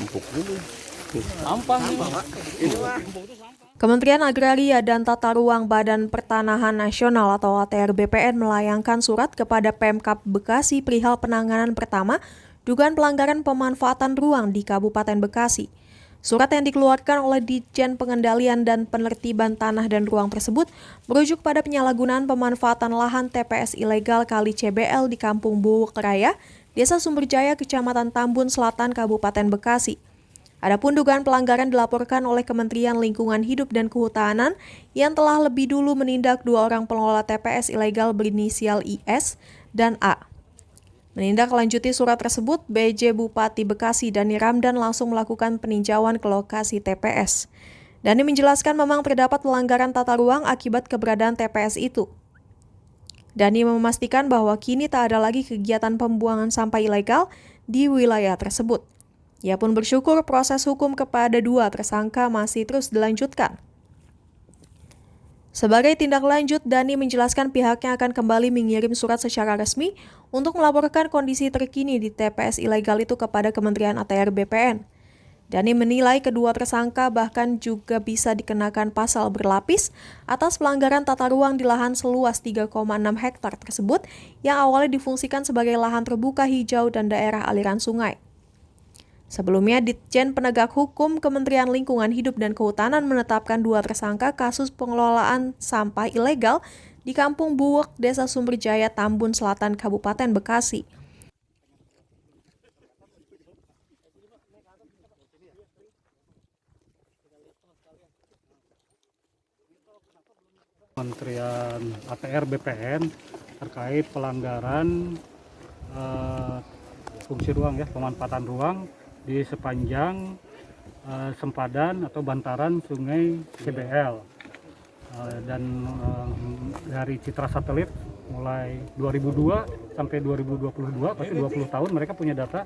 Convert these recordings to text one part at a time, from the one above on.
empuk dulu. Sampah nih, Pak. Ini mah. Kementerian Agraria dan Tata Ruang Badan Pertanahan Nasional atau ATR BPN melayangkan surat kepada Pemkab Bekasi perihal penanganan pertama dugaan pelanggaran pemanfaatan ruang di Kabupaten Bekasi. Surat yang dikeluarkan oleh Ditjen Pengendalian dan Penertiban Tanah dan Ruang tersebut merujuk pada penyalahgunaan pemanfaatan lahan TPS ilegal Kali CBL di Kampung Buwuk Raya, Desa Sumberjaya, Kecamatan Tambun Selatan, Kabupaten Bekasi. Adapun dugaan pelanggaran dilaporkan oleh Kementerian Lingkungan Hidup dan Kehutanan yang telah lebih dulu menindak 2 orang pengelola TPS ilegal berinisial IS dan A. Menindaklanjuti surat tersebut, BJ Bupati Bekasi Dani Ramdan langsung melakukan peninjauan ke lokasi TPS. Dani menjelaskan memang terdapat pelanggaran tata ruang akibat keberadaan TPS itu. Dani memastikan bahwa kini tak ada lagi kegiatan pembuangan sampah ilegal di wilayah tersebut. Ia pun bersyukur proses hukum kepada 2 tersangka masih terus dilanjutkan. Sebagai tindak lanjut, Dani menjelaskan pihaknya akan kembali mengirim surat secara resmi untuk melaporkan kondisi terkini di TPS ilegal itu kepada Kementerian ATR BPN. Dani menilai kedua tersangka bahkan juga bisa dikenakan pasal berlapis atas pelanggaran tata ruang di lahan seluas 3,6 hektar tersebut yang awalnya difungsikan sebagai lahan terbuka hijau dan daerah aliran sungai. Sebelumnya, Ditjen Penegak Hukum Kementerian Lingkungan Hidup dan Kehutanan menetapkan 2 tersangka kasus pengelolaan sampah ilegal di Kampung Buwuk, Desa Sumberjaya, Tambun Selatan, Kabupaten Bekasi. Kementerian ATR BPN terkait pelanggaran fungsi ruang ya, pemanfaatan ruang di sepanjang sempadan atau bantaran Sungai CBL dan dari citra satelit mulai 2002 sampai 2022 pasti 20 tahun mereka punya data,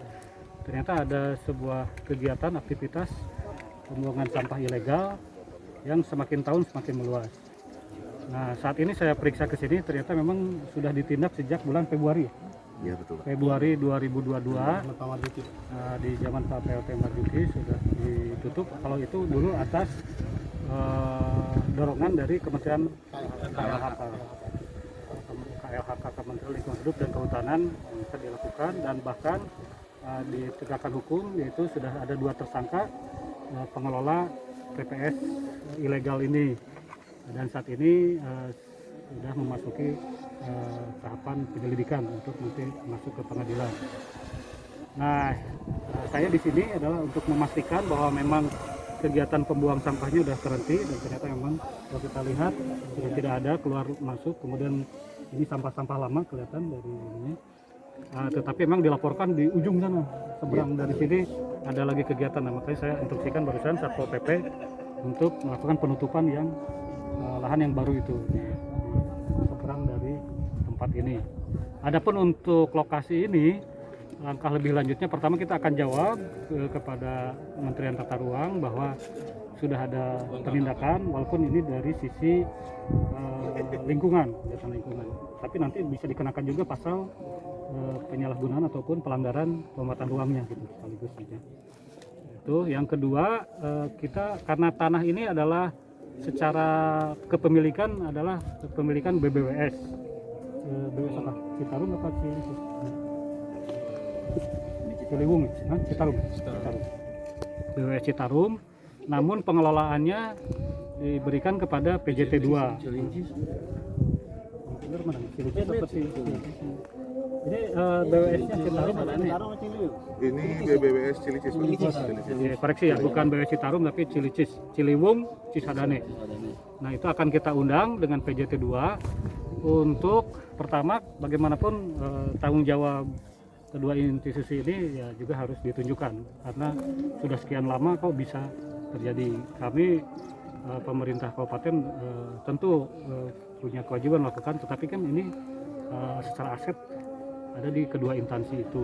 ternyata ada sebuah kegiatan aktivitas pembuangan sampah ilegal yang semakin tahun semakin meluas. Nah, saat ini saya periksa ke sini ternyata memang sudah ditindak sejak bulan Februari. Ya, betul. Februari 2022 di zaman Pak PLT Marzuki sudah ditutup. Kalau itu dulu atas dorongan dari Kementerian KLHK Kementerian Lingkungan Hidup dan Kehutanan bisa dilakukan dan bahkan ditegakkan hukum, yaitu sudah ada 2 tersangka pengelola TPS ilegal ini dan saat ini sudah memasuki tahapan penyelidikan untuk nanti masuk ke pengadilan. Nah, saya di sini adalah untuk memastikan bahwa memang kegiatan pembuang sampahnya sudah terhenti dan ternyata memang kalau kita lihat sudah tidak ada keluar masuk, kemudian ini sampah-sampah lama kelihatan dari ini. Tetapi memang dilaporkan di ujung sana, seberang dari sini ada lagi kegiatan. Nah, makanya saya instruksikan barusan Satpol PP untuk melakukan penutupan yang lahan yang baru itu di seberang dari tempat ini. Adapun untuk lokasi ini, langkah lebih lanjutnya pertama kita akan jawab kepada Kementerian Tata Ruang bahwa sudah ada penindakan walaupun ini dari sisi lingkungan, kegiatan lingkungan. Tapi nanti bisa dikenakan juga pasal penyalahgunaan ataupun pelanggaran pemanfaatan ruangnya gitu sekaligus saja. Itu yang kedua, kita karena tanah ini adalah secara kepemilikan adalah kepemilikan BBWS. BBWS apa? Citarum apa Ciliwung? Citarum. BBWS Citarum. Namun pengelolaannya diberikan kepada PJT 2. Ini BBWS-nya Citarum ada nih. Ini BBWS Cilicis. Koreksi ya, bukan BBWS Citarum tapi Cilicis, Ciliwung, Cisadane. Nah, itu akan kita undang dengan PJT 2 untuk pertama bagaimanapun tanggung jawab kedua institusi ini ya juga harus ditunjukkan karena sudah sekian lama kok bisa terjadi. Kami pemerintah kabupaten tentu punya kewajiban melakukan, tetapi kan ini secara aset ada di kedua instansi itu.